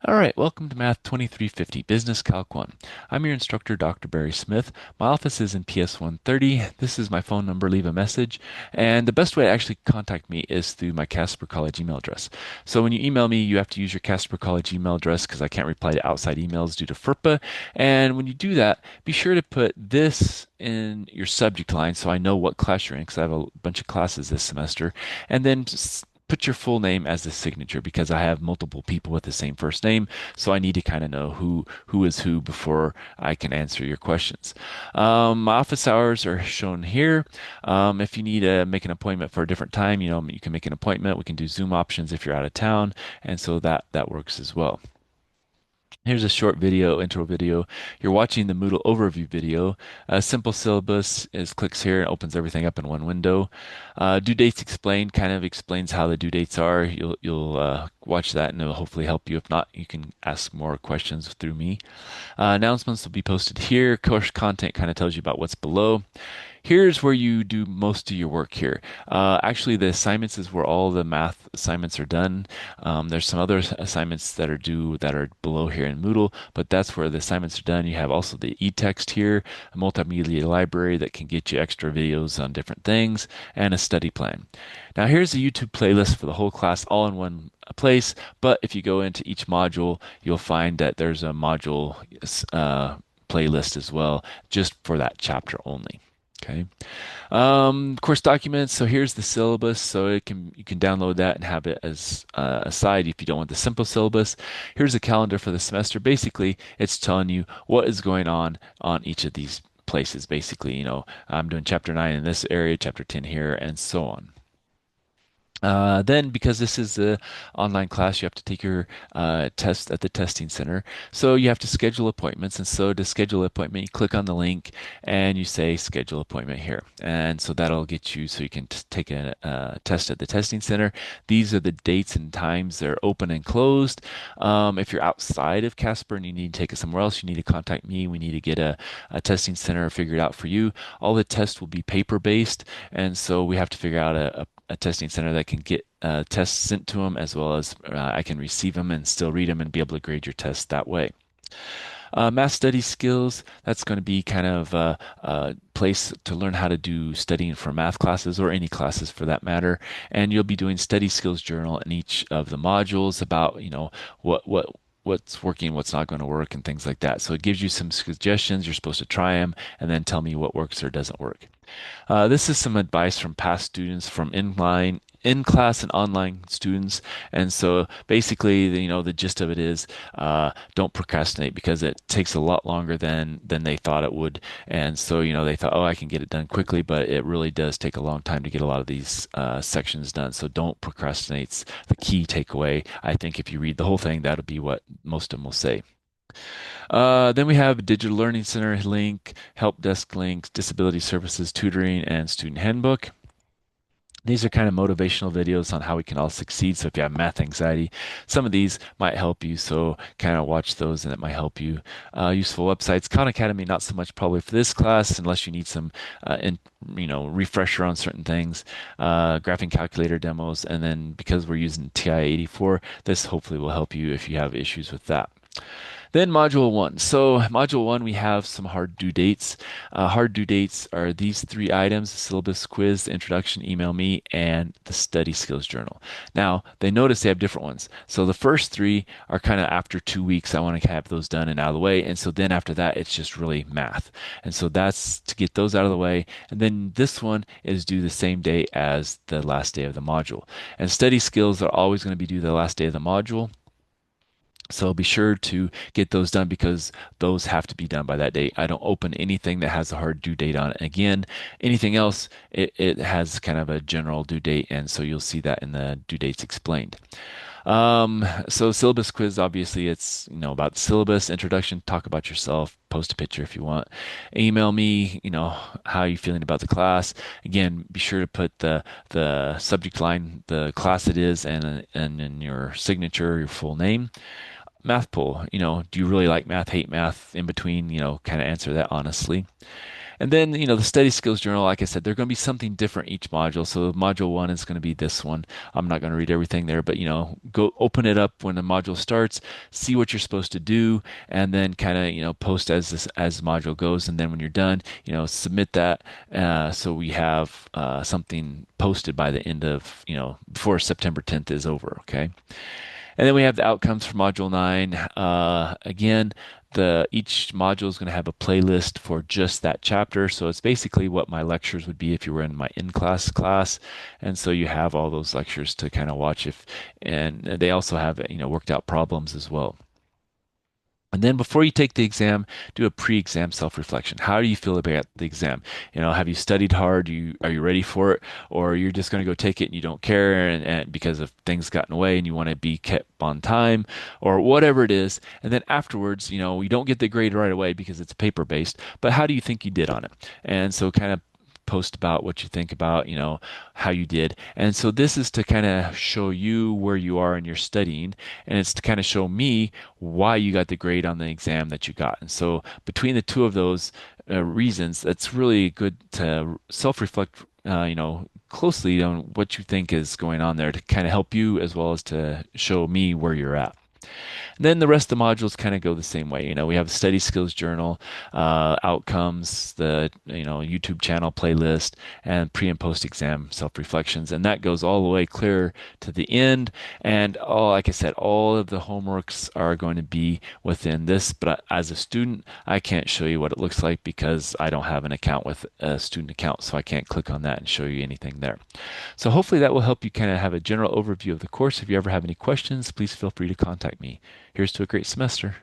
All right, welcome to Math 2350 Business Calc 1. I'm your instructor, Dr. Barry Smith. My office is in PS 130. This is my phone number. Leave a message. And the best way to actually contact me is through my Casper College email address. So when you email me, you have to use your Casper College email address because I can't reply to outside emails due to FERPA. And when you do that, be sure to put this in your subject line so I know what class you're in because I have a bunch of classes this semester. And then just put your full name as the signature because I have multiple people with the same first name, so I need to kind of know who is who before I can answer your questions. My office hours are shown here. If you need to make an appointment for a different time, you can make an appointment. We can do Zoom options if you're out of town, and so that works as well. Here's a short video, intro video. You're watching the Moodle overview video. A simple syllabus is clicks here and opens everything up in one window. Due dates explained kind of explains how the due dates are. You'll watch that and it'll hopefully help you. If not, you can ask more questions through me. Announcements will be posted here. Course content kind of tells you about what's below. Here's where you do most of your work here. Actually, the assignments is where all the math assignments are done. There's some other assignments that are due that are below here in Moodle, but that's where the assignments are done. You have also the e-text here, a multimedia library that can get you extra videos on different things, and a study plan. Now, here's a YouTube playlist for the whole class all in one place, but if you go into each module, you'll find that there's a module playlist as well, just for that chapter only. Okay. Course documents. So here's the syllabus. So you can download that and have it as a side if you don't want the simple syllabus. Here's a calendar for the semester. Basically, it's telling you what is going on each of these places. Basically, I'm doing chapter 9 in this area, chapter 10 here, and so on. Then, because this is an online class, you have to take your test at the testing center. So you have to schedule appointments. And so to schedule an appointment, you click on the link and you say schedule appointment here. And so that'll get you so you can take a test at the testing center. These are the dates and times they're open and closed. If you're outside of Casper and you need to take it somewhere else, you need to contact me. We need to get a testing center figured out for you. All the tests will be paper-based. And so we have to figure out a testing center that can get tests sent to them as well as I can receive them and still read them and be able to grade your tests that way. Math study skills, that's going to be kind of a place to learn how to do studying for math classes or any classes for that matter. And you'll be doing study skills journal in each of the modules about, what's working, what's not going to work, and things like that. So it gives you some suggestions. You're supposed to try them and then tell me what works or doesn't work. This is some advice from past students from in-class and online students. And so basically, the gist of it is don't procrastinate because it takes a lot longer than they thought it would. And so, they thought, oh, I can get it done quickly, but it really does take a long time to get a lot of these sections done. So don't procrastinate. It's the key takeaway. I think if you read the whole thing, that'll be what most of them will say. Then we have Digital Learning Center link, help desk links, disability services, tutoring, and student handbook. These are kind of motivational videos on how we can all succeed. So if you have math anxiety, some of these might help you. So kind of watch those and it might help you. Useful websites, Khan Academy, not so much probably for this class unless you need some, refresher on certain things. Graphing calculator demos. And then because we're using TI-84, this hopefully will help you if you have issues with that. Then Module 1. So Module 1, we have some hard due dates. Hard due dates are these three items: the syllabus, quiz, the introduction, email me, and the study skills journal. Now, they notice they have different ones. So the first three are kind of after 2 weeks. I want to have those done and out of the way. And so then after that, it's just really math. And so that's to get those out of the way. And then this one is due the same day as the last day of the module. And study skills are always going to be due the last day of the module. So be sure to get those done because those have to be done by that date. I don't open anything that has a hard due date on it. Again, anything else, it has kind of a general due date, and so you'll see that in the due dates explained. So syllabus quiz, obviously it's, about the syllabus, introduction, talk about yourself, post a picture if you want. Email me, how are you feeling about the class? Again, be sure to put the subject line, the class it is, and in your signature, your full name. Math poll, do you really like math, hate math, in between, kind of answer that honestly. And then, the study skills journal, like I said, they're going to be something different each module. So module one is going to be this one. I'm not going to read everything there, but go open it up when the module starts, see what you're supposed to do, and then kind of, post as the module goes. And then when you're done, submit that so we have something posted by the end of, before September 10th is over. Okay. And then we have the outcomes for Module 9. Again, each module is going to have a playlist for just that chapter. So it's basically what my lectures would be if you were in my in-class class. And so you have all those lectures to kind of watch and they also have, worked out problems as well. And then before you take the exam, do a pre-exam self-reflection. How do you feel about the exam? Have you studied hard? Are you ready for it? Or you're just going to go take it and you don't care and because of things got in the way and you want to be kept on time or whatever it is. And then afterwards, you don't get the grade right away because it's paper based, but how do you think you did on it? And so kind of post about what you think about, how you did. And so this is to kind of show you where you are in your studying, and it's to kind of show me why you got the grade on the exam that you got. And so between the two of those reasons, it's really good to self-reflect, closely on what you think is going on there to kind of help you as well as to show me where you're at. And then the rest of the modules kind of go the same way. We have a study skills journal, outcomes, the YouTube channel playlist, and pre and post exam self reflections, and that goes all the way clear to the end. And like I said, all of the homeworks are going to be within this. But as a student, I can't show you what it looks like because I don't have an account with a student account, so I can't click on that and show you anything there. So hopefully that will help you kind of have a general overview of the course. If you ever have any questions, please feel free to contact me. Here's to a great semester.